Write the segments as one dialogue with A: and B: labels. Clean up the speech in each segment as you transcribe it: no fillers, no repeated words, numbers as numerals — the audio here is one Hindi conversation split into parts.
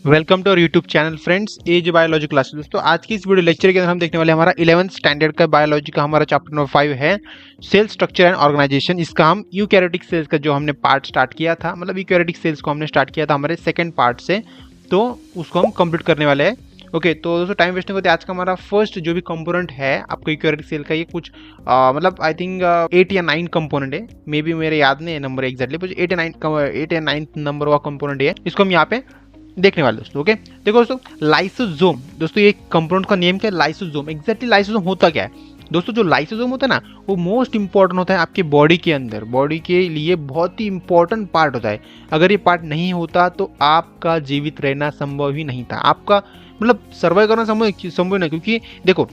A: Welcome to our YouTube channel friends, as biology class. दोस्तों आज की इस वीडियो लेक्चर के अंदर हम देखने वाले हमारा 11th स्टैंडर्ड का बायोलॉजी का हमारा चैप्टर नंबर 5 है सेल स्ट्रक्चर एंड ऑर्गेनाइजेशन। इसका हम यूकैरियोटिक सेल्स का जो हमने पार्ट स्टार्ट किया था, मतलब यूकैरियोटिक सेल्स को हमने स्टार्ट किया था हमारे सेकंड पार्ट से, तो उसको हम कंप्लीट करने वाले हैं। ओके तो दोस्तों टाइम वेस्ट नहीं करते, आज का हमारा फर्स्ट जो भी कंपोनेंट है आपका यूकैरियोटिक सेल का, ये कुछ मतलब आई थिंक 8 या 9 कंपोनेंट है, मे बी मेरे याद नहीं है नंबर एग्जैक्टली, बट 8 या 9 नंबर का कंपोनेंट है, इसको हम यहाँ पे देखने वाले दोस्तों। ओके देखो दोस्तों, लाइसोसोम, दोस्तों ये कंपाउंड का नेम क्या है, लाइसोसोम। एग्जैक्टली लाइसोसोम होता क्या है दोस्तों? जो लाइसोसोम होता है ना, वो मोस्ट इंपॉर्टेंट होता है आपके बॉडी के अंदर, बॉडी के लिए बहुत ही इंपॉर्टेंट पार्ट होता है। अगर ये पार्ट नहीं होता तो आपका जीवित रहना संभव ही नहीं था, आपका मतलब सर्वाइव करना संभव नहीं, क्योंकि देखो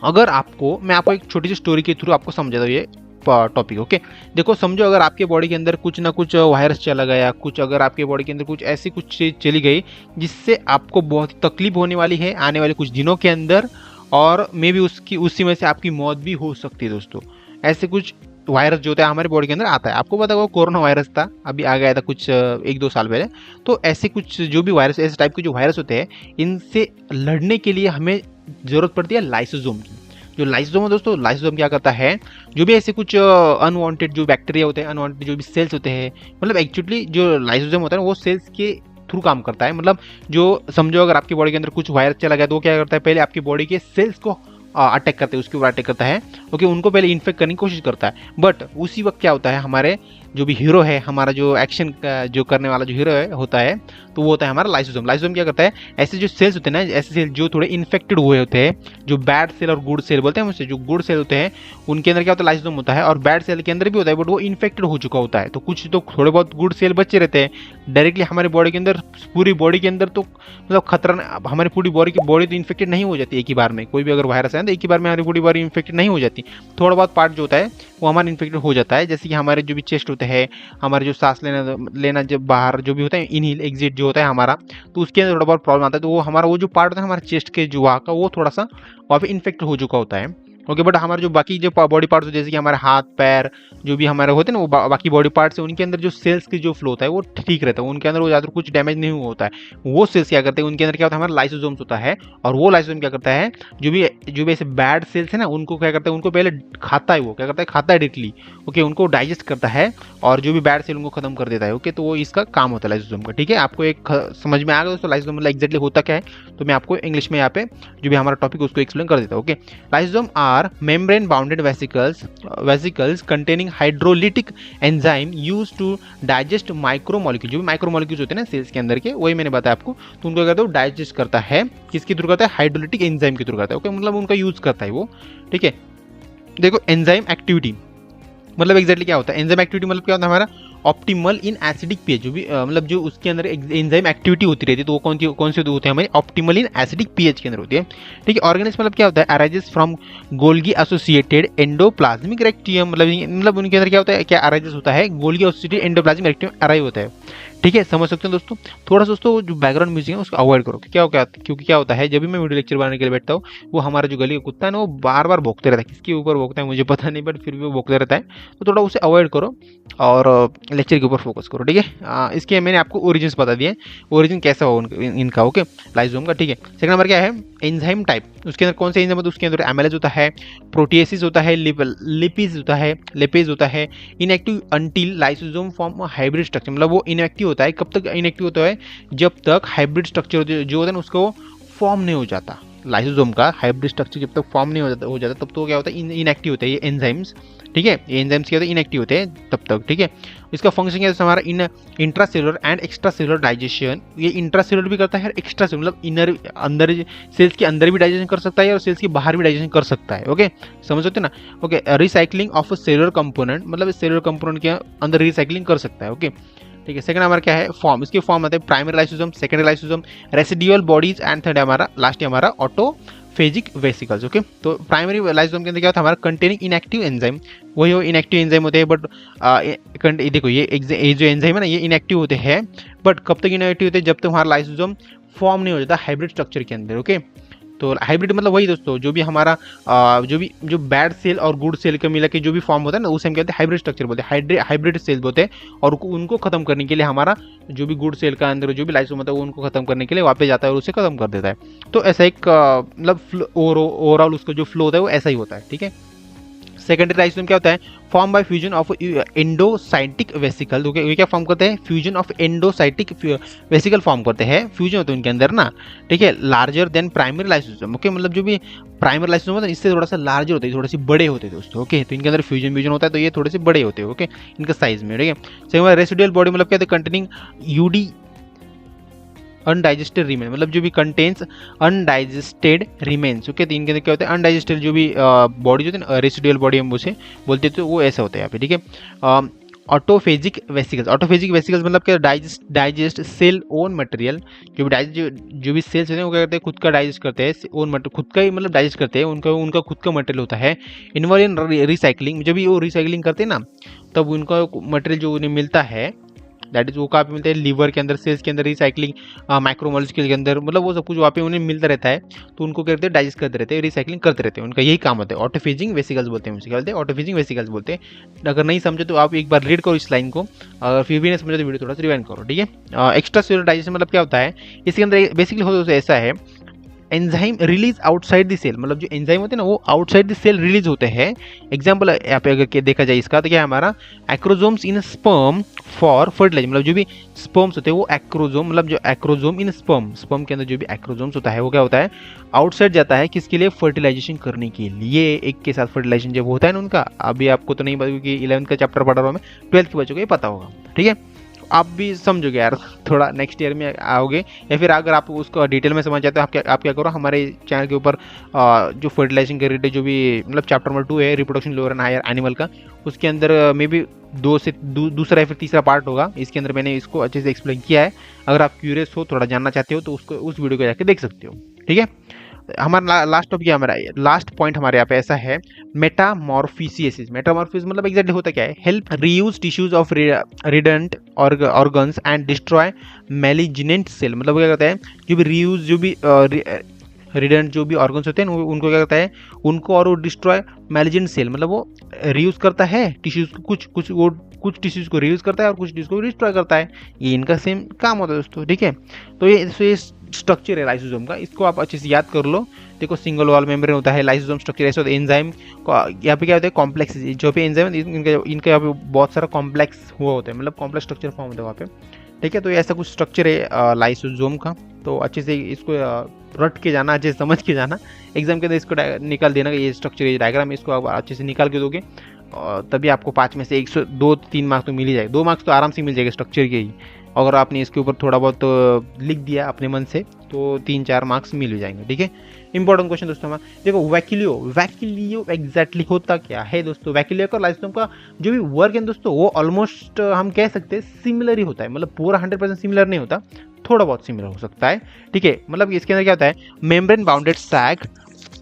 A: अगर आपको, मैं आपको एक छोटी सी स्टोरी के थ्रू आपको समझाता हूँ ये टॉपिक। ओके देखो, समझो अगर आपके बॉडी के अंदर कुछ ना कुछ वायरस चला गया, कुछ अगर आपके बॉडी के अंदर कुछ ऐसी कुछ चीज चली गई जिससे आपको बहुत तकलीफ होने वाली है आने वाले कुछ दिनों के अंदर, और मे बी उसकी उसी में से आपकी मौत भी हो सकती है दोस्तों। ऐसे कुछ वायरस जो होता है हमारे बॉडी के अंदर आता है, आपको पता होगा कोरोना वायरस था, अभी आ गया था कुछ 1-2 साल पहले। तो ऐसे कुछ जो भी वायरस, ऐसे टाइप के जो वायरस होते हैं, इनसे लड़ने के लिए हमें जरूरत पड़ती है लाइसोसोम की। जो लाइसोसोम है दोस्तों, लाइसोसोम क्या करता है, जो भी ऐसे कुछ अनवांटेड जो बैक्टीरिया होते हैं, अनवांटेड जो भी सेल्स होते हैं, मतलब एक्चुअली जो लाइसोसोम होता है वो सेल्स के थ्रू काम करता है। मतलब जो समझो अगर आपकी बॉडी के अंदर कुछ वायरस चला गया तो वो क्या करता है, पहले आपकी बॉडी के सेल्स को अटैक करते हैं, उसके ऊपर अटैक करता है। ओके उनको पहले इन्फेक्ट करने की कोशिश करता है, बट उसी वक्त क्या होता है, हमारे जो भी हीरो है, हमारा जो एक्शन जो करने वाला जो हीरो है होता है, तो वो होता है हमारा लाइसोसोम। लाइसोसोम क्या करता है, ऐसे जो सेल्स होते हैं ना, ऐसे सेल जो थोड़े इन्फेक्टेड हुए होते हैं, जो बैड सेल और गुड सेल बोलते हैं मुझसे, जो गुड सेल होते हैं उनके अंदर क्या होता है, लाइसोसोम होता है, और बैड सेल के अंदर भी होता है, बट वो इन्फेक्टेड हो चुका होता है। तो कुछ तो थोड़े बहुत गुड सेल बचे रहते हैं डायरेक्टली हमारे बॉडी के अंदर, पूरी बॉडी के अंदर तो मतलब खतरा, हमारी पूरी बॉडी तो इन्फेक्टेड नहीं हो जाती एक ही बार में। कोई भी अगर वायरस है तो एक ही बार में हमारी पूरी बॉडी इन्फेक्टेड नहीं हो जाती, थोड़ा बहुत पार्ट जो होता है वो हमारा इन्फेक्टेड हो जाता है। जैसे कि हमारे जो भी चेस्ट होते हैं, हमारे जो सांस लेना जब बाहर जो भी होता है, इनहेल एग्जिट जो होता है हमारा, तो उसके अंदर थोड़ा बहुत प्रॉब्लम आता है, तो वो हमारा वो जो पार्ट होता है हमारे चेस्ट के जो वहाँ का, वो थोड़ा सा वहाँ पे इन्फेक्ट हो चुका होता है। ओके बट हमारे जो बाकी जो बॉडी पार्ट्स, जैसे कि हमारे हाथ पैर जो भी हमारे होते हैं ना, वो बाकी बॉडी पार्ट्स है, उनके अंदर जो सेल्स की जो फ्लो होता है वो ठीक रहता है, उनके अंदर वो ज़्यादा कुछ डैमेज नहीं हुआ होता है। वो सेल्स क्या करते हैं, उनके अंदर क्या होता है, हमारा लाइसोसोम्स होता है, और वो लाइसोसोम क्या करता है, जो भी ऐसे बैड सेल्स है ना, उनको क्या करता है, उनको पहले खाता है, वो क्या करता है, खाता है डायरेक्टली। ओके उनको डाइजेस्ट करता है, और जो भी बैड सेल उनको खत्म कर देता है। ओके तो वो इसका काम होता है लाइसोसोम का। ठीक है, आपको एक समझ में आ गया दोस्तों लाइसोसोम मतलब एग्जैक्टली होता क्या है? तो मैं आपको इंग्लिश में यहाँ पे जो भी हमारा टॉपिक उसको एक्सप्लेन कर देता हूँ। Okay lysosome are membrane bounded vesicles containing hydrolytic enzyme use to digest micromolecule. जो भी माइक्रोमोलिक्यूल्स होते हैं ना सेल्स के अंदर के, वही मैंने बताया आपको, तो उनको कहते हैं डाइजेस्ट करता है, किसके थ्रू करता है, हाइड्रोलिटिक एंजाइम के थ्रू करता है। ओके मतलब उनका यूज करता है वो। ठीक है देखो एंजाइम एक्टिविटी मतलब एग्जैक्टली क्या होता है, एंजाइम एक्टिविटी मतलब क्या होता है, हमारा ऑप्टिमल इन एसिडिक पीएच, जो भी मतलब जो उसके अंदर एंजाइम एक्टिविटी होती रहती है, तो वो कौन सी होती है, हमारी ऑप्टिमल इन एसिडिक पीएच के अंदर होती है। ठीक है ऑर्गेनिज्म मतलब क्या होता है, arises from Golgi associated endoplasmic reticulum, मतलब उनके अंदर क्या होता है, क्या अराइजेस होता है, गोल्गी एसोसिएटेड एंडोप्लाज्मिक रेक्टियम अराइव होता है। ठीक है समझ सकते हैं दोस्तों। थोड़ा सा दोस्तों जो बैकग्राउंड म्यूजिक है उसको अवॉइड करो, क्योंकि क्या होता है, जब भी मैं वीडियो लेक्चर बनाने के लिए बैठता हूँ, वो हमारा जो गली का कुत्ता है ना, वो बार बार भौंकते रहता है, किसके ऊपर भौंकता है मुझे पता नहीं, बट फिर भी वो भौंकते रहता है, तो थोड़ा उसे अवॉइड करो और लेक्चर के ऊपर फोकस करो। ठीक है इसके मैंने आपको ओरिजिन्स बता दिए, ओरिजिन कैसा हो इनका। ओके लाइसोसोम का। ठीक है सेकंड नंबर क्या है, एंजाइम टाइप, उसके अंदर कौन से एंजाइम होता है, उसके अंदर एमाइलेज होता है, प्रोटिएसिस होता है, लिपेज होता है। Inactive until lysosome form hybrid structure, मतलब वो इनएक्टिव होता है, कब तक इनएक्टिव होता है, जब तक हाइब्रिड स्ट्रक्चर जो होता है ना उसको फॉर्म नहीं हो जाता। लाइसोसोम का हाइब्रिड स्ट्रक्चर जब तक फॉर्म नहीं हो जाता तब तो क्या होता है, इनएक्टिव होता है ये एंजाइम्स। ठीक है ये एंजाइम्स क्या होते हैं, इनएक्टिव होते हैं तब तक। ठीक है इसका फंक्शन क्या है हमारा, इंट्रासेलुलर एंड एक्स्ट्रासेलुलर डाइजेशन। ये इंट्रासेलुलर भी करता है और एक्स्ट्रा मतलब इनर, अंदर सेल्स के अंदर भी डाइजेशन कर सकता है और सेल्स के बाहर भी डाइजेशन कर सकता है। ओके समझ सकते हैं ना। Okay recycling of cellular component, मतलब सेलुलर कंपोनेंट के अंदर रिसाइकलिंग कर सकता है। ओके ठीक है सेकंड हमारा क्या है, फॉर्म, इसके फॉर्म आते हैं primary lysosome, secondary lysosome, residual bodies, and third हमारा लास्ट हमारा ऑटोफेजिक वेसिकल्स। ओके तो प्राइमरी लाइसोसोम के अंदर क्या होता है, हमारा कंटेनिंग इनएक्टिव एंजाइम, वही इनएक्टिव एंजाइम होते हैं, बट देखो ये जो एंजाइम है ना, ये इनएक्टिव होते हैं, बट कब तक इनएक्टिव होते हैं, जब तक हमारा लाइसोसोम फॉर्म नहीं हो जाता हाइब्रिड स्ट्रक्चर के अंदर। ओके तो हाइब्रिड मतलब वही दोस्तों, जो भी हमारा जो बैड सेल और गुड सेल का मिला के जो भी फॉर्म होता है ना, उसे हम कहते हैं हाइब्रिड स्ट्रक्चर बोलते हैं, हाइब्रिड सेल बोलते हैं। और उनको खत्म करने के लिए हमारा जो भी गुड सेल का अंदर जो भी लाइसोसोम होता है वो उनको खत्म करने के लिए वापस जाता है और उसे खत्म कर देता है। तो ऐसा एक मतलब ओवरऑल उसका जो फ्लो होता है वो ऐसा ही होता है, ठीक है। सेकेंडरी लाइसोसोम क्या होता है, form by fusion of endocytic vesicle. तो ये क्या फॉर्म करते हैं, fusion of endocytic vesicle form करते हैं, फ्यूजन होते हैं उनके अंदर ना, ठीक है, larger than primary lysosome. Okay, मतलब जो भी प्राइमरी लाइसोसोम होता है इससे थोड़ा सा लार्जर होते हैं, थोड़े से बड़े होते हैं दोस्तों। ओके, तो इनके अंदर फ्यूजन होता है तो ये थोड़े से बड़े होते हैं, ओके, इनका साइज में, ठीक है। सेकंड रेसिडुअल बॉडी मतलब क्या होता है, कंटेनिंग यूडी अनडाइजेस्टेड रिमेन, मतलब जो भी कंटेन्स अनडाइजेस्टेड रिमेन्स। ओके, तो इनके अंदर क्या होता है, अनडाइजेस्टेड जो भी बॉडी जो होती है ना, रेसिडुअल बॉडी हम उसे बोलते हैं, तो वो ऐसा होता है यहाँ पे, ठीक है। ऑटोफेजिक वेसिकल्स, ऑटोफेजिक वेसिकल्स मतलब क्या, डाइजेस्ट सेल ओन मटेरियल। जो भी जो भी सेल्स होते हैं वो क्या करते हैं, खुद का डाइजेस्ट करते हैं, ओन मटेरियल खुद का ही मतलब डाइजेस्ट करते हैं, उनका खुद का मटेरियल होता है। इन्वॉल्व इन रिसाइकलिंग, जब भी वो रिसाइकलिंग करते हैं ना तब उनका मटेरियल जो उन्हें मिलता है दैट इज वो कहाँ पे मिलता है, लीवर के अंदर, सेल्स के अंदर, रिसाइकलिंग माइक्रोमोलिक्यूल के अंदर, मतलब वो सब कुछ वहाँ पे उन्हें मिलता रहता है। तो उनको करते हैं, डाइजेस्ट करते रहते हैं, रिसाइकलिंग करते रहते हैं, उनका यही काम होता है। ऑटोफेजिंग वेसिकल्स बोलते हैं, उसे क्या बोलते हैं, ऑटोफेजिंग वेसिकल्स बोलते हैं। अगर नहीं समझे तो आप एक बार रीड करो इस लाइन को, अगर फिर भी नहीं समझे तो वीडियो थोड़ा सा रिवाइंड करो, ठीक है। एक्स्ट्रा सेलुलर डाइजेशन मतलब क्या होता है, इसके अंदर बेसिकली होता ऐसा है, enzyme release outside the cell, मतलब जो एंजाइम होते हैं ना वो आउटसाइड द सेल रिलीज होते हैं। एग्जांपल यहाँ पे अगर देखा जाए इसका, तो क्या है हमारा, एक्रोजोम्स इन स्पर्म फॉर फर्टिलाइज, मतलब जो भी स्पर्म्स होते हैं वो एक्रोजोम, मतलब जो एक्रोजोम इन स्पर्म के अंदर जो भी एक्रोजोम्स होता है वो क्या होता है, आउटसाइड जाता है, किसके लिए, फर्टिलाइजेशन करने के लिए। एक के साथ फर्टिलाइजेशन जब होता है ना उनका, अभी आपको तो नहीं पता क्योंकि 11th का चैप्टर पढ़ रहा हूँ मैं, 12th के बच्चों को ये पता होगा, ठीक है। आप भी समझोगे यार, थोड़ा नेक्स्ट ईयर में आओगे, या फिर अगर आप उसको डिटेल में समझ जाते हो आप क्या करो, हमारे चैनल के ऊपर जो फर्टिलाइजेशन के रिलेटेड जो भी मतलब चैप्टर नंबर 2 है, reproduction lower and higher animal का, उसके अंदर मे बी दूसरा या फिर तीसरा पार्ट होगा, इसके अंदर मैंने इसको अच्छे से एक्सप्लेन किया है। अगर आप क्यूरियस हो, थोड़ा जानना चाहते हो तो उसको उस वीडियो को जाके देख सकते हो, ठीक है। हमारा लास्ट टॉपिक, हमारा लास्ट पॉइंट हमारे यहाँ पे ऐसा है, मेटामॉर्फोसिस। मेटामॉर्फोसिस मतलब एग्जैक्टली होता क्या है, help reuse tissues of redundant organs and destroy malignant cell, मतलब क्या कहता है, जो भी रीयूज जो भी रिडंट जो भी ऑर्गन्स होते हैं उनको क्या करता है, उनको, और वो डिस्ट्रॉय मैलिग्नेंट सेल, मतलब वो रीयूज करता है टिश्यूज को, कुछ टिश्यूज को रीयूज करता है और कुछ टिश्यूज को डिस्ट्रॉय करता है, ये इनका सेम काम होता है दोस्तों, ठीक है। तो ये स्ट्रक्चर है लाइसोसोम का, इसको आप अच्छे से याद कर लो। देखो, सिंगल वॉल मेम्ब्रेन होता है, लाइसोसोम स्ट्रक्चर ऐसा होता है, एंजाइम यहाँ पे क्या होता है, कॉम्प्लेक्स, जो भी एंजाइम इनका यहाँ पे बहुत सारा कॉम्प्लेक्स हुआ होता है, मतलब कॉम्प्लेक्स स्ट्रक्चर फॉर्म होता है वहाँ पे, ठीक है। तो ऐसा कुछ स्ट्रक्चर है लाइसोसोम का, तो अच्छे से इसको रट के जाना, अच्छे से समझ के जाना, एग्जाम के अंदर इसको निकाल देना, ये स्ट्रक्चर, ये डायग्राम, इसको आप अच्छे से निकाल के दोगे तभी आपको 5 में से 102-3 मार्क्स तो मिल ही जाएगा, 2 मार्क्स तो आराम से मिल जाएगा स्ट्रक्चर के ही। अगर आपने इसके ऊपर थोड़ा बहुत लिख दिया अपने मन से तो 3-4 मार्क्स मिल जाएंगे, ठीक है। इंपॉर्टेंट क्वेश्चन दोस्तों हमारा, देखो वैक्यूलियो एग्जैक्टली होता क्या है दोस्तों। वैक्यूलियो का लाइसोसोम का जो भी वर्क है दोस्तों वो ऑलमोस्ट हम कह सकते हैं सिमिलर ही होता है, मतलब पूरा 100% सिमिलर नहीं होता, थोड़ा बहुत सिमिलर हो सकता है, ठीक है। मतलब इसके अंदर क्या होता है, membrane bounded sac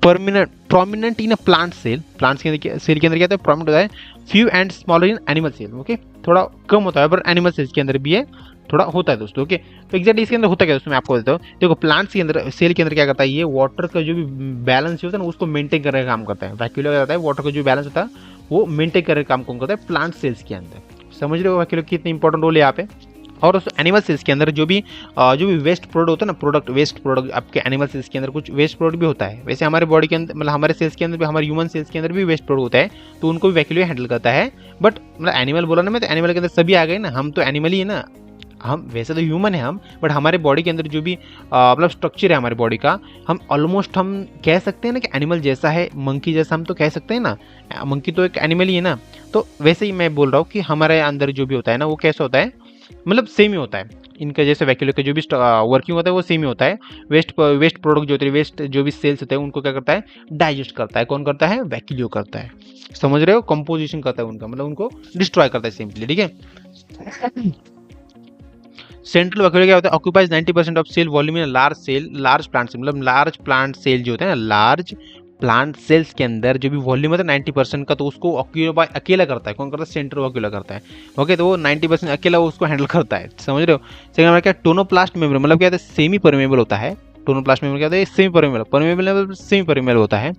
A: prominent in a plant cell, plants के सेल के अंदर क्या होता है, प्रोमिनेंट होता है, few and smaller in animal cell, okay, थोड़ा कम होता है, पर एनिमल सेल्स के अंदर भी है, थोड़ा होता है दोस्तों, ओके। तो एग्जैक्टली इसके अंदर होता क्या दोस्तों, मैं आपको देता हूँ। देखो, प्लांट्स के अंदर, सेल के अंदर क्या करता है, ये वाटर का जो भी बैलेंस होता है ना उसको मेंटेन करने का काम करता है। वैक्यूलो क्या होता है, वाटर का जो बैलेंस होता है वो मेंटेन करने का काम कौन करता है, प्लांट सेल्स के अंदर। समझ रहे हो वैक्यूलो की कितनी इंपॉर्टेंट रोल है यहाँ पे। और उस एनिमल सेल्स के अंदर जो भी वेस्ट प्रोडक्ट होता है ना, वेस्ट प्रोडक्ट आपके एनिमल सेल्स के अंदर कुछ वेस्ट प्रोडक्ट भी होता है। वैसे हमारे बॉडी के अंदर, मतलब हमारे सेल्स के अंदर भी, हमारे ह्यूमन सेल्स के अंदर भी वेस्ट प्रोडक्ट होता है, तो उनको भी वैक्यूलो हैंडल करता है। बट मतलब एनिमल बोला ना मैं, तो एनिमल के अंदर सभी आ गए ना, हम तो एनिमल ही है ना, हम वैसे तो ह्यूमन है हम, बट हमारे बॉडी के अंदर जो भी मतलब स्ट्रक्चर है हमारे बॉडी का, हम ऑलमोस्ट हम कह सकते हैं ना कि एनिमल जैसा है, मंकी जैसा हम तो कह सकते हैं ना, मंकी तो एक एनिमल ही है ना। तो वैसे ही मैं बोल रहा हूँ कि हमारे अंदर जो भी होता है ना वो कैसा होता है, मतलब सेम ही होता है, इनका जैसे वैक्यूलो का जो भी वर्किंग होता है वो सेम ही होता है। वेस्ट प्रोडक्ट जो होते हैं, वेस्ट जो भी सेल्स होते हैं उनको क्या करता है, डाइजेस्ट करता है। कौन करता है, वैक्यूलो करता है, समझ रहे हो, कंपोजिशन करता है उनका, मतलब उनको डिस्ट्रॉय करता है सिंपली, ठीक है। सेंट्रल वैक्यूलो क्या होता है, occupies 90% of cell volume in large plant cell, मतलब लार्ज प्लांट सेल जो होते हैं ना, लार्ज प्लांट सेल्स के अंदर जो भी वॉल्यूम होता है 90% का, तो उसको ऑक्यूपाई अकेला करता है। कौन करता है, सेंट्रल वैक्यूलो करता है, ओके। तो वो 90% अकेला उसको हैंडल करता है, समझ रहे हो। सेकंड नंबर क्या, टोनोप्लास्ट मेम्ब्रेन, मतलब क्या होता है, सेमी परमेबल होता है। टोनोप्लास्ट मेम्ब्रेन क्या होता है, semi permeable, permeable semi permeable होता है।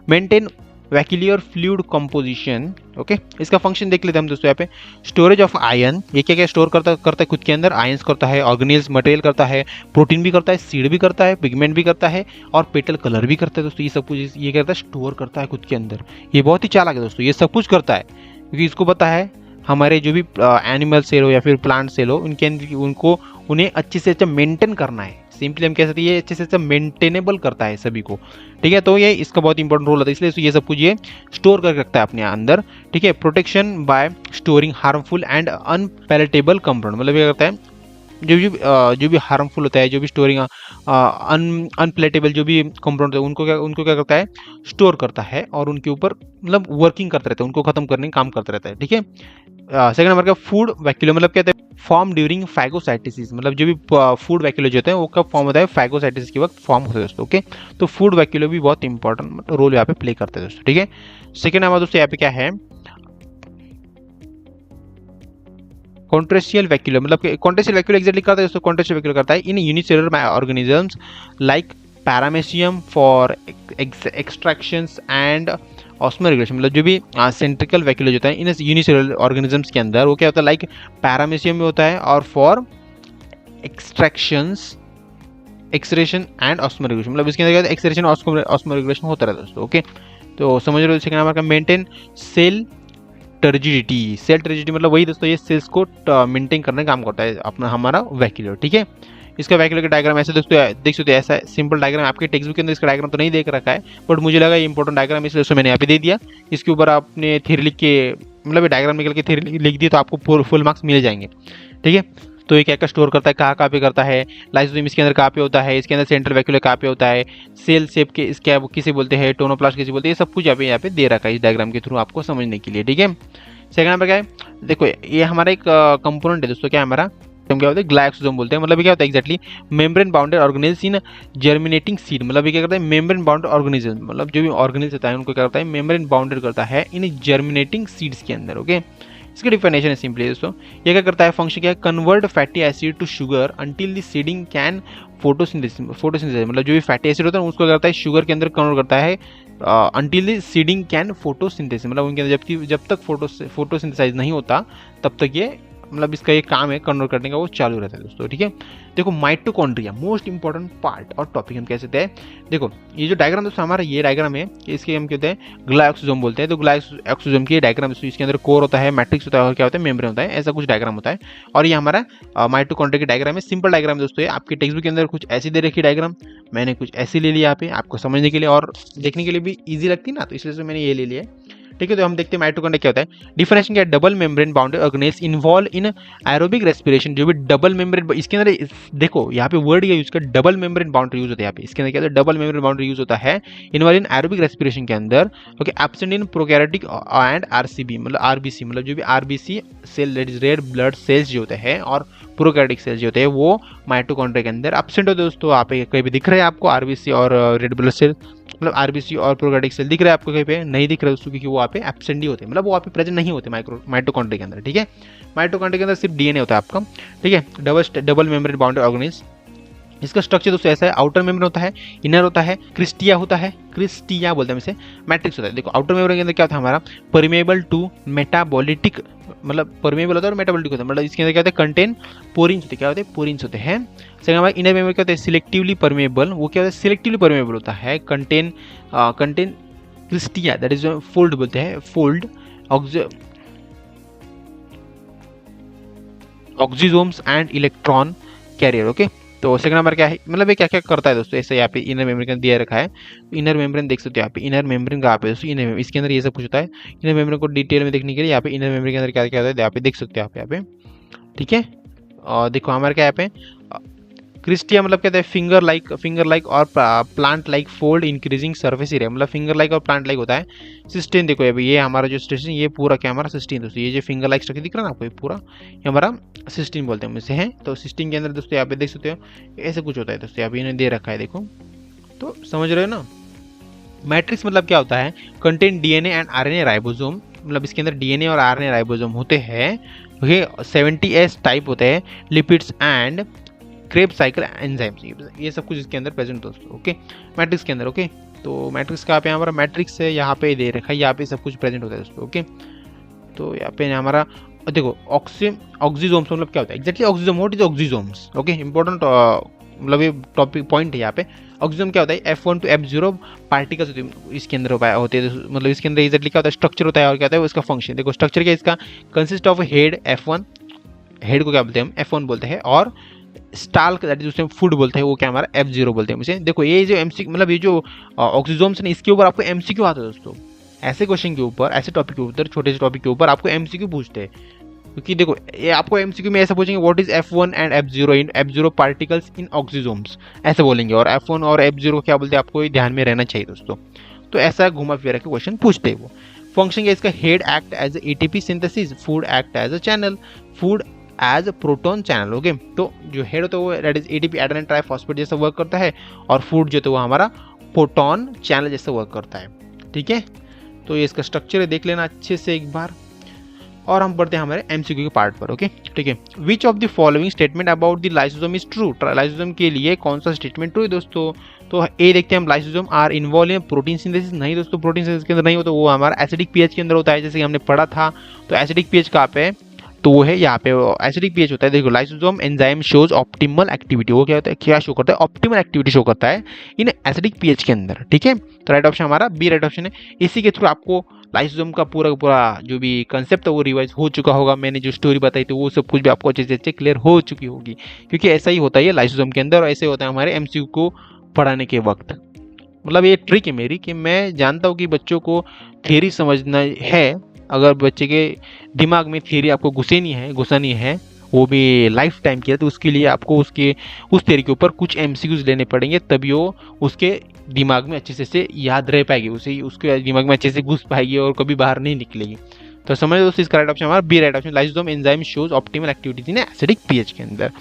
A: Maintain vacuolar fluid composition, okay. इसका फंक्शन देख लेते हैं हम दोस्तों यहाँ पे। स्टोरेज ऑफ आयन, ये क्या क्या स्टोर करता है खुद के अंदर, आयंस करता है, ऑर्गेनेल्स मटेरियल करता है, प्रोटीन भी करता है, सीड भी करता है, पिगमेंट भी करता है और पेटल कलर भी करता है दोस्तों। ये सब कुछ ये करता है, स्टोर करता है खुद के अंदर। ये बहुत ही चालाक है दोस्तों, ये सब कुछ करता है क्योंकि इसको पता है हमारे जो भी एनिमल सेल हो या फिर प्लांट सेल हो उनके अंदर उनको उन्हें अच्छे से अच्छा मेंटेन करना है। सिंपली हम कह सकते हैं ये अच्छे से अच्छा मेंटेनेबल करता है सभी को, ठीक है। तो ये इसका बहुत इंपॉर्टेंट रोल होता है, इसलिए ये सब कुछ ये स्टोर करके रखता है अपने अंदर, ठीक है। Protection by storing harmful and unpalatable compound, मतलब ये करता है जो भी हार्मफुल होता है, जो भी स्टोरिंग अनप्लेटेबल जो भी कंपाउंड है उनको क्या करता है, स्टोर करता है और उनके ऊपर मतलब वर्किंग करता रहता है, उनको खत्म करने का काम करता रहता है, ठीक है। सेकंड नंबर का फूड वैक्यूलम, मतलब कहते हैं फॉर्म ड्यूरिंग फैगोसाइटोसिस, मतलब जो भी फूड वैक्यूलम होते हैं वो कब फॉर्म होता है, फैगोसाइटोसिस के वक्त फॉर्म होता है दोस्तों, ओके। तो फूड वैक्यूलम भी बहुत इंपॉर्टेंट रोल यहाँ पे प्ले करता है दोस्तों, ठीक है। सेकंड नंबर दोस्तों यहाँ पे क्या है, कॉन्ट्रेक्शियल वैक्यूलम, मतलब कॉन्ट्रेक्शियल वैक्यूलम एग्जैक्टली करता है दोस्तों, कॉन्ट्रेक्शियल वैक्यूलम करता है इन unicellular organisms like paramecium for extractions and osmo regulation, मतलब जो भी सेंट्रिकल वैक्यूलम होता है इन यूनिसेलुलर ऑर्गेनिजम्स के अंदर वो क्या होता है, लाइक पैरामेशियम में होता है और for extractions एक्सरेशन and osmo regulation, मतलब इसके अंदर एक्सरेशन ऑस्मो रेगुलेशन होता रहता है दोस्तों, ओके। तो समझ रहे हो। सेकंड नंबर का maintain cell turgidity, cell turgidity मतलब वही दोस्तों, ये सेल्स को मेंटेन करने का काम करता है अपना हमारा वैक्यूलर, ठीक है। इसका वैक्यूलर का डायग्राम ऐसे दोस्तों देख सकते हैं, ऐसा सिंपल डायग्राम आपके टेक्स्ट बुक के अंदर इसका डायग्राम तो नहीं देख रखा है, बट मुझे लगा ये इंपॉर्टेंट डायग्राम इसलिए दोस्तों मैंने यहाँ पे दे दिया। इसके ऊपर आपने थ्योरी लिख के मतलब ये डायग्राम निकल के थ्योरी लिख दी तो आपको फुल मार्क्स मिल जाएंगे, ठीक है। तो ये क्या क्या स्टोर करता है, कहाँ पे करता है, लाइसोसोम इसके अंदर कहाँ पे होता है, इसके अंदर सेंट्रल वैक्यूलर कहाँ पे होता है, सेल शेप के इसके किसे बोलते हैं, टोनोप्लास्ट किसे बोलते हैं, ये सब कुछ यहाँ पे दे रखा है इस डायग्राम के थ्रू आपको समझने के लिए, ठीक है। सेकंड नंबर क्या है, देखो ये हमारा एक कंपोनेंट है दोस्तों, क्या हमारा हम क्या होता है, ग्लाइकोसोम बोलते हैं, मतलब ये क्या होता है एग्जैक्टली, मेम्ब्रेन बाउंडेड ऑर्गेनेल्स इन जर्मिनेटिंग सीड, मतलब ये क्या करता है, मेम्ब्रेन बाउंडेड ऑर्गेनिज्म, मतलब जो भी ऑर्गेनिल्स होता है उनको क्या करता है, मेम्ब्रेन बाउंडेड करता है इन जर्मिनेटिंग सीड्स के अंदर, ओके। इसकी डिफिनेशन है सिंपली दोस्तों, ये क्या करता है, फंक्शन क्या है, convert fatty acid to sugar until the seeding can photosynthesis, मतलब जो भी फैटी एसिड होता है उसको करता है शुगर के अंदर कन्वर्ट करता है until the seeding can photosynthesis, मतलब उनके अंदर जब तक फोटोसिंथेसाइज नहीं होता तब तक ये मतलब इसका ये काम है कन्वर्ट करने का, वो चालू रहता है दोस्तों, ठीक है। देखो माइटोकॉन्ड्रिया मोस्ट इंपॉर्टेंट पार्ट और टॉपिक हम कह सकते हैं। देखो ये जो डायग्राम दोस्तों हमारा ये डायग्राम है, इसके हम कहते हैं ग्लाइकोसोम बोलते हैं। तो ग्लाइकोसोम की डायग्राम दोस्तों, इसके अंदर कोर होता है, मैट्रिक्स होता है और क्या होता है, मेम्ब्रेन होता है, ऐसा कुछ डायग्राम होता है। और ये हमारा माइटोकॉन्ड्रिया की डायग्राम है, सिंपल डायग्राम दोस्तों। आपकी टेक्स्ट बुक के अंदर कुछ ऐसी दे रखी डायग्राम, मैंने कुछ ऐसी ले लिया यहाँ पे आपको समझने के लिए और देखने के लिए भी ईजी लगती ना, तो इसलिए से मैंने ये ले लिया है, ठीक है। तो हम देखते हैं माइटोकॉन्ड्रिया क्या होता है। डिफरेंशिएशन क्या है, double membrane bounded organelles involve in aerobic respiration, जो भी डबल मेम्ब्रेन, इसके अंदर देखो यहाँ पे वर्ड या यूज कर, डबल मेम्ब्रेन बाउंड्री यूज होता है यहाँ पे, इसके अंदर क्या होता है, डबल मेम्ब्रेन बाउंड्री यूज होता है इन्वॉल्व इन एरोबिक रेस्पिरेशन के अंदर, okay. Absent in prokaryotic and RCB, मतलब आरबीसी, मतलब जो भी RBC cell that is red blood cells जो होते हैं और प्रोकैरियोटिक सेल्स जो होते हैं वो माइटोकॉन्ड्रिया के अंदर एब्सेंट होते हैं दोस्तों। आप कहीं भी दिख रहे हैं आपको आरबीसी और रेड ब्लड सेल, मतलब आरबीसी और प्रोकैरियोटिक सेल दिख रहा है आपको कहीं पे, नहीं दिख रहा है दोस्तों, क्योंकि वो वहाँ पे एब्सेंट ही होते हैं, मतलब वो वहाँ पे प्रेजेंट नहीं होते माइटोकॉन्ड्रिया के अंदर, ठीक है। माइटोकॉन्ड्रिया के अंदर सिर्फ डीएनए होता है आपका, ठीक है। डबल मेम्ब्रेन बाउंडेड ऑर्गेनेल्स, इसका स्ट्रक्चर दोस्तों ऐसा है, आउटर मेम्ब्रेन होता है, इनर होता है, क्रिस्टिया होता है, क्रिस्टिया बोलते हैं इसे, मैट्रिक्स होता है। देखो आउटर मेम्ब्रेन के अंदर क्या होता है हमारा, परमेबल टू मेटाबोलिटिक, मतलब परमेबल होता है और मेटाबोलिटिक होता है, मतलब इसके अंदर क्या होता है, कंटेन पोरिन्स होते हैं, क्या होते हैं, पोरिन्स होते हैं। सेकंड हमारा इनर मेम्ब्रेन क्या होता है, सिलेक्टिवली परमेबल, वो क्या होता है, सिलेक्टिवली परमेबल होता है, contain cristae that is fold बोलते हैं, fold oxysomes and electron carrier, okay. तो सेकंड नंबर क्या है, मतलब ये क्या क्या करता है दोस्तों, ऐसे यहाँ पे इनर मेम्ब्रेन दिया रखा है, इनर मेम्ब्रेन देख सकते हो यहाँ पे, इनर मेम्ब्रेन कहाँ पे दोस्तों, इनर इसके अंदर ये सब कुछ होता है। इनर मेम्ब्रेन को डिटेल में देखने के लिए यहाँ पे इनर मेम्ब्रेन के अंदर क्या क्या होता है यहाँ पे देख सकते हो आप यहाँ पे, ठीक है। और देखो हमारे क्या यहाँ पे क्रिस्टिया, मतलब कहते हैं फिंगर लाइक और plant like fold increasing surface area, मतलब फिंगर लाइक और प्लांट लाइक होता है। सिस्टीन देखो अभी ये हमारा जो सिस्टीन, ये पूरा क्या हमारा सिस्टीन दोस्तों, ये जो फिंगर लाइक स्ट्रक्चर दिख रहा है ना आपको, ये पूरा ये हमारा सिस्टीन बोलते हैं मुझसे है। तो सिस्टीन के अंदर दोस्तों यहाँ पे देख सकते हो ऐसे कुछ होता है दोस्तों, यहाँ पे इन्हें दे रखा है, देखो तो समझ रहे हो ना। मैट्रिक्स मतलब क्या होता है, contain DNA and RNA ribosome, मतलब इसके अंदर डीएनए और आरएनए राइबोसोम होते हैं, ओके। 70S टाइप होते हैं, lipids and Krebs cycle enzymes, ये सब कुछ इसके अंदर प्रेजेंट दोस्तों। ओके, मैट्रिक्स के अंदर। ओके, तो मैट्रिक्स का पे हमारा मैट्रिक्स है, यहाँ पे दे रखा है, यहाँ पे सब कुछ प्रेजेंट होता है दोस्तों। ओके, तो यहाँ पे हमारा देखो ऑक्सीजोम्स मतलब क्या होता है exactly oxysome, what is oxysomes. Okay, important मतलब ये टॉपिक पॉइंट है यहाँ पे। ऑक्सीजोम क्या होता है, F1 to F0 पार्टिकल्स इसके अंदर होते हैं, मतलब इसके अंदर एग्जैक्टली क्या होता है, स्ट्रक्चर होता है और क्या होता है इसका फंक्शन। देखो स्ट्रक्चर क्या इसका, consist of head F1, head को क्या बोलते हैं हम F1 बोलते हैं, और स्टाल्क दैट इज उसमें फूड बोलते हैं, वो क्या हमारा F0 बोलते हैं उसे। देखो ये जो एमसी मतलब ये जो ऑक्सीजोम्स है इसके ऊपर आपको एमसीक्यू आता है दोस्तों। ऐसे क्वेश्चन के ऊपर, ऐसे टॉपिक के ऊपर, छोटे से टॉपिक के ऊपर आपको एमसीक्यू पूछते हैं, क्योंकि देखो ये आपको एमसीक्यू में ऐसा पूछेंगे what is F1 and F0 in F0 particles in oxysomes, ऐसे बोलेंगे, और F1 और F0 क्या बोलते हैं आपको ये ध्यान में रहना चाहिए दोस्तों। तो ऐसा घुमा फिरा के क्वेश्चन पूछते हैं वो। फंक्शन है इसका, head act as ATP synthesis, food act as a channel, food as proton channel. Okay, तो जो हेड होता है वो that is ATP adenine triphosphate जैसा वर्क करता है, और फूड जो तो वो हमारा प्रोटॉन चैनल जैसा वर्क करता है। ठीक है, तो ये इसका स्ट्रक्चर है, देख लेना अच्छे से एक बार। और हम पढ़ते हैं हमारे एमसीक्यू के पार्ट पर। ओके, ठीक है, which of the following statement about the lysosome is true, lysosome के लिए कौन सा स्टेटमेंट ट्रू है दोस्तों। तो ए देखते हैं हम, lysosome are involve in protein synthesis, नहीं दोस्तों, प्रोटीन सिंथेसिस के अंदर नहीं होता, वो हमारा एसिडिक पीएच के अंदर होता है, जैसे कि हमने पढ़ा था। तो एसिडिक पीएच कहाँ पे है, तो वो है यहाँ पे एसिडिक पीएच होता है। देखो lysosome enzyme shows optimal activity, वो क्या होता है, क्या शो करता है, ऑप्टिमल एक्टिविटी शो करता है इन एसिडिक पीएच के अंदर। ठीक है, तो राइट ऑप्शन हमारा बी राइट ऑप्शन है। इसी के थ्रू आपको लाइसोसोम का पूरा जो भी कंसेप्ट है वो रिवाइज हो चुका होगा, मैंने जो स्टोरी बताई थी वो सब कुछ भी आपको अच्छे से अच्छे क्लियर हो चुकी होगी, क्योंकि ऐसा ही होता है लाइसोसोम के अंदर, और ऐसे होता है हमारे एमसीक्यू को पढ़ाने के वक्त। मतलब ये ट्रिक है मेरी कि मैं जानता हूँ कि बच्चों को थियरी समझना है, अगर बच्चे के दिमाग में थियरी आपको घुसानी है वो भी लाइफ टाइम की है, तो उसके लिए आपको उस थियरी के ऊपर कुछ एमसीक्यूज लेने पड़ेंगे, तभी वो उसके दिमाग में अच्छे से याद रह पाएगी, उसके दिमाग में अच्छे से घुस पाएगी और कभी बाहर नहीं निकलेगी। तो समझ दोस्तों, इसका राइट ऑप्शन हमारा B right option, lysosome enzyme shows optimal activities in acidic pH के अंदर।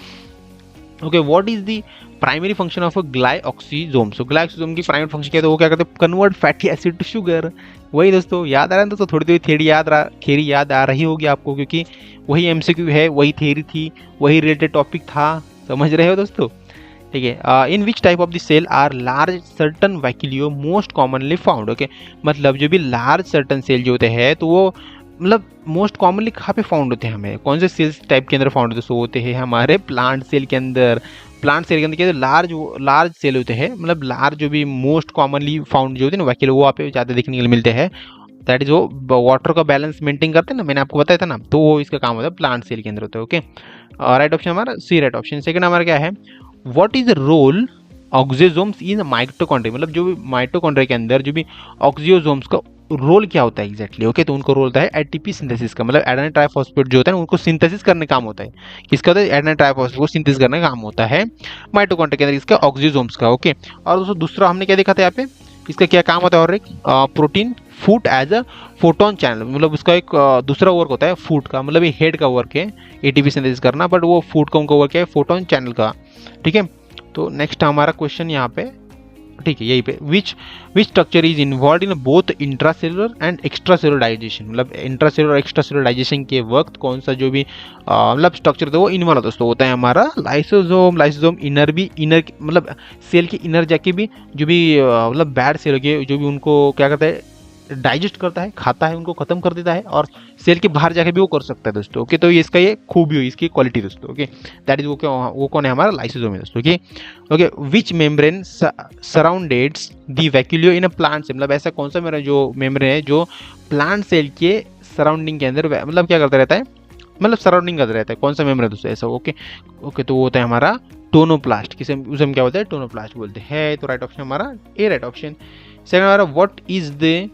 A: Okay, what is the primary function of a glyoxysome. So glyoxysome की प्राइमरी फंक्शन क्या है, तो वो क्या करते हैं, convert fatty acid to sugar. वही दोस्तों याद आ रहा है दोस्तों, थोड़ी थोड़ी थियरी याद आ रही होगी आपको, क्योंकि वही एमसीक्यू है, वही थियरी थी, वही रिलेटेड टॉपिक था, समझ रहे हो दोस्तों। ठीक है, in which type of the cell are large certain vacuole most commonly found. Okay, मतलब जो भी लार्ज सर्टन सेल जो होते हैं तो वो मतलब मोस्ट कॉमनली कहाँ पे फाउंड होते हैं, हमें कौन से सेल्स टाइप के अंदर फाउंड होते हैं, हमारे प्लांट सेल के अंदर। प्लांट सेल के अंदर क्या लार्ज सेल होते हैं, मतलब लार्ज जो भी मोस्ट कॉमनली फाउंड जो होते हैं ना वैक्यूल, वो आप ज़्यादा देखने के लिए मिलते हैं। दैट इज वो वाटर का बैलेंस मेंटेन करते हैं ना, मैंने आपको बताया था ना, तो वो इसका काम होता है प्लांट सेल के अंदर होता है। ओके, राइट ऑप्शन हमारा सी राइट ऑप्शन। सेकंड हमारा क्या है, what is the role oxysomes in mitochondria, मतलब जो भी माइटोकॉन्ड्रिया के अंदर जो भी ऑक्सीजोम्स का रोल क्या होता है एग्जैक्टली। ओके, तो उनको रोल होता है एटीपी सिंथेसिस का, मतलब एडेनिन ट्राइफॉस्फेट जो होता है उनको सिंथेसिस करने का काम होता है। किसका होता है, एडेनिन ट्राइफॉस्फेट को सिंथेसिस करने का काम होता है माइटोकॉन्ड्रिया के अंदर, इसका ऑक्सीजोम्स का। ओके, और दोस्तों दूसरा हमने क्या देखा था यहाँ पे, इसका क्या काम होता है, और एक protein food as a photon channel, मतलब उसका एक दूसरा वर्क होता है फूड का, मतलब ये हेड का वर्क है एटीपी सिंथेसिस करना, बट वो फूड का उनका वर्क है फोटोन चैनल का। ठीक है, तो नेक्स्ट हमारा क्वेश्चन यहाँ पे, ठीक है यही पे, which structure is involve in both intracellular and extracellular digestion, मतलब इंट्रासेलुलर और एक्स्ट्रासेलुलर डाइजेशन के वक्त कौन सा जो भी मतलब स्ट्रक्चर होता है वो इन्वॉल्व दोस्तों होता है हमारा लाइसोसोम इनर मतलब सेल के इनर जाके भी जो भी मतलब बैड सेल के जो भी उनको क्या करता है, डाइजेस्ट करता है, खाता है, उनको खत्म कर देता है, और सेल के बाहर जाके भी वो कर सकता है दोस्तों। ओके, तो इसका ये खूबी हुई, इसकी क्वालिटी दोस्तों। ओके, दैट इज वो कौन है, हमारा लाइसोसोम है दोस्तों। Okay, which membrane surrounds the vacuole in a plant cell, मतलब ऐसा कौन सा मेरा जो मेम्ब्रेन है जो प्लांट सेल के सराउंडिंग के अंदर मतलब क्या करता रहता है, मतलब सराउंडिंग करता रहता है, कौन सा मेम्ब्रेन दोस्तों ऐसा। ओके, तो वो होता है हमारा टोनोप्लास्ट, किसे उसे हम क्या बोलते हैं, टोनोप्लास्ट बोलते हैं। तो राइट ऑप्शन हमारा ए राइट ऑप्शन। सेकंड हमारा, what is the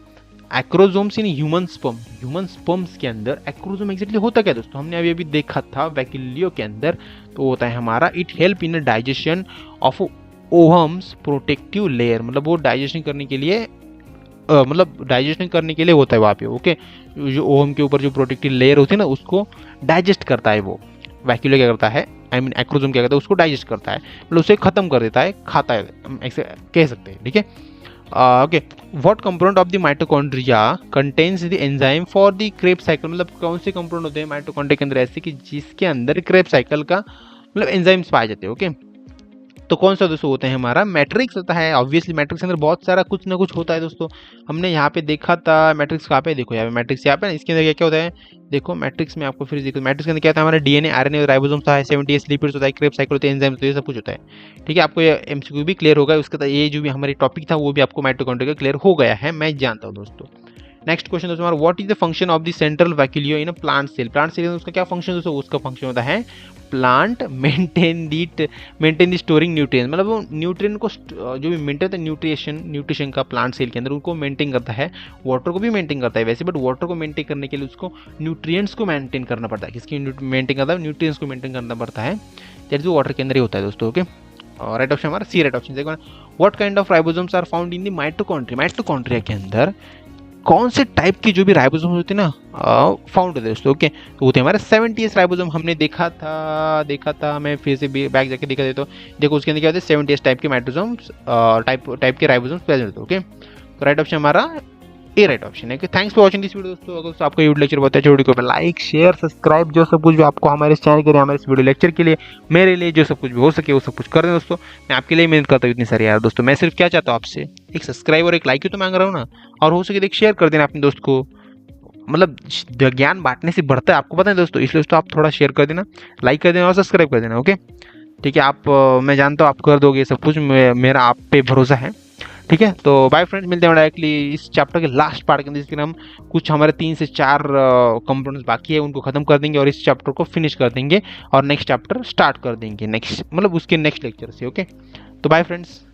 A: acrosomes in human sperms के अंदर एक्रोजोम एक्जेक्टली होता क्या दोस्तों, हमने अभी देखा था वैक्यूलियो के अंदर, तो होता है हमारा it help in digestion of ovum's protective layer, मतलब वो डाइजेशन करने के लिए होता है वहाँ पे। ओके, जो ओवम के ऊपर जो प्रोटेक्टिव लेयर होती है ना उसको डाइजेस्ट करता है वो वैक्यूलियो, क्या करता है, एक्रोजोम क्या करता है, उसको डाइजेस्ट करता है, मतलब उसे खत्म कर देता है, खाता है, ऐसे कह सकते हैं। ठीक है, okay, what component of the mitochondria contains the enzyme for the Krebs cycle, मतलब कौन से कंपोनेंट होते हैं माइटोकॉन्ड्रिया के अंदर ऐसे कि जिसके अंदर क्रेब साइकिल का मतलब एंजाइम्स पाए जाते हैं। ओके, तो कौन सा दोस्तों होता है हमारा मैट्रिक्स होता है। ऑब्वियसली मैट्रिक्स के अंदर बहुत सारा कुछ ना कुछ होता है दोस्तों। हमने यहाँ पे देखा था मैट्रिक्स कहाँ पे, देखो यहाँ पे मैट्रिक्स यहाँ पे ना, इसके अंदर क्या क्या होता है देखो मैट्रिक्स में आपको फिर देखो मैट्रिक्स के अंदर क्या होता है हमारा डीएनए आरएनए और राइबोसोम होता है, 78 लिपिड्स होता है, क्रेब साइकिल होते हैं, एंजाइम्स होते हैं, सब कुछ होता है। ठीक है, आपको ये एमसीक्यू भी क्लियर होगा। उसके बाद ये जो भी हमारी टॉपिक था वो भी आपको माइटोकॉन्ड्रिया का क्लियर हो गया है, मैं जानता हूँ दोस्तों। नेक्स्ट क्वेश्चन दोस्तों हमारा, what is the function of the central vacuole in a plant cell. Plant cell उसका क्या फंक्शन दोस्तों, उसका फंक्शन होता है plant maintain the storing nutrient, मतलब वो न्यूट्रिएंट को जो भी मेंटेन होता है न्यूट्रिशन का प्लांट सेल के अंदर उनको मेंटेन करता है। वाटर को भी मेंटेन करता है वैसे, बट वाटर को मेंटेन करने के लिए उसको न्यूट्रिएंट्स को मेंटेन करना पड़ता है। किसकी मेंटेन करता है, न्यूट्रिएंट्स को मेंटेन करना पड़ता है, दैट जो वाटर के अंदर ही होता है दोस्तों। ओके, और राइट ऑप्शन हमारा सी राइट ऑप्शन। देखो what kind of ribosomes are found in the mitochondria. Mitochondria के अंदर कौन से टाइप की जो भी राइबोसोम होते हैं ना फाउंड होते हैं दोस्तों। ओके, तो होते हैं हमारे 70s राइबोसोम, हमने देखा था मैं फिर से बैक जाके देखा देता हूँ। देखो उसके अंदर क्या होते हैं 70s टाइप के माइटोसोम्स टाइप के राइबोसोम्स प्रेजेंट होते हैं। ओके, तो राइट ऑप्शन हमारा ए राइट ऑप्शन है। Thanks for watching this video दोस्तों। अगर आपको ये वीडियो लेक्चर बहुत अच्छा वीडियो को लाइक शेयर सब्सक्राइब जो सब कुछ भी आपको हमारे इस चैनल के लिए हमारे इस वीडियो लेक्चर के लिए मेरे लिए जो सब कुछ भी हो सके वो सब कुछ कर दें दोस्तों। मैं आपके लिए मेहनत करता हूँ इतनी सारी यार दोस्तों। मैं सिर्फ क्या चाहता हूँ आपसे, एक सब्सक्राइब और एक लाइक ही तो मांग रहा हूँ ना, और हो सके तो एक शेयर कर देना अपने दोस्त को। मतलब ज्ञान बांटने से बढ़ता है, आपको पता है दोस्तों, इसलिए दोस्तों आप थोड़ा शेयर कर देना, लाइक कर देना और सब्सक्राइब कर देना। ओके ठीक है, आप मैं जानता हूँ आप कर दोगे सब कुछ, मेरा आप पे भरोसा है। ठीक है, तो बाय फ्रेंड्स, मिलते हैं डायरेक्टली इस चैप्टर के लास्ट पार्ट के अंदर, जिसके हम कुछ हमारे 3 से 4 कंपोनेंट्स बाकी है उनको खत्म कर देंगे और इस चैप्टर को फिनिश कर देंगे और नेक्स्ट चैप्टर स्टार्ट कर देंगे नेक्स्ट मतलब उसके नेक्स्ट लेक्चर से। ओके, तो बाय फ्रेंड्स।